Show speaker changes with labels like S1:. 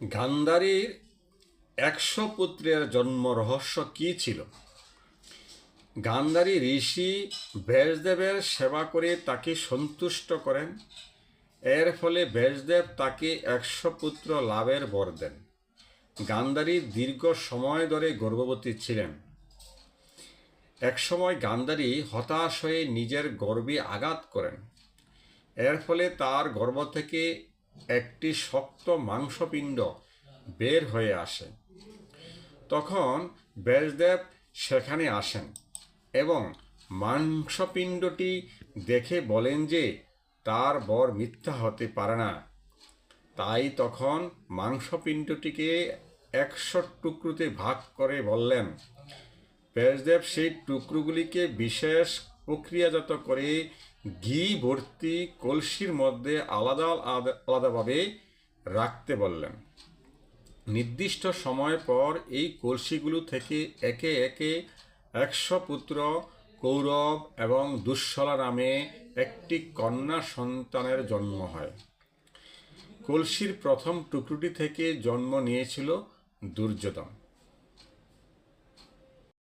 S1: গান্ধারীর 100 পুত্রের জন্ম রহস্য কী ছিল? গান্ধারী ঋষি ব্যাসদেবের সেবা করে তাকে সন্তুষ্ট করেন। এর ফলে ব্যাসদেব তাকে 100 পুত্র লাভের বর দেন। গান্ধারী দীর্ঘ সময় ধরে গর্ভবতী ছিলেন। একসময় গান্ধারী হতাশ হয়ে নিজের গর্ভে আঘাত করেন। এর ফলে তার গর্ভ থেকে একটি শক্ত মাংসপিণ্ড বের হয়ে আসে। তখন ব্যাসদেব সেখানে আসেন এবং মাংসপিণ্ডটি দেখে বলেন যে তার বর মিথ্যা হতে পারে না। তাই তখন মাংসপিণ্ডটিকে 100 টুকরোতে ভাগ করে বললেন। ব্যাসদেব সেই টুকরোগুলিকে বিশেষ প্রক্রিয়াজাত করে ঘি ভর্তি কলসির মধ্যে আলাদা আলাদাভাবে রাখতে বললেন। নির্দিষ্ট সময় পর এই কলসিগুলো থেকে একে একে 100 পুত্র কৌরব এবং দুঃশলা নামে একটি কন্যা সন্তানের জন্ম হয়। কলসির প্রথম টুকরোটি থেকে জন্ম নিয়েছিল দুর্যোধন।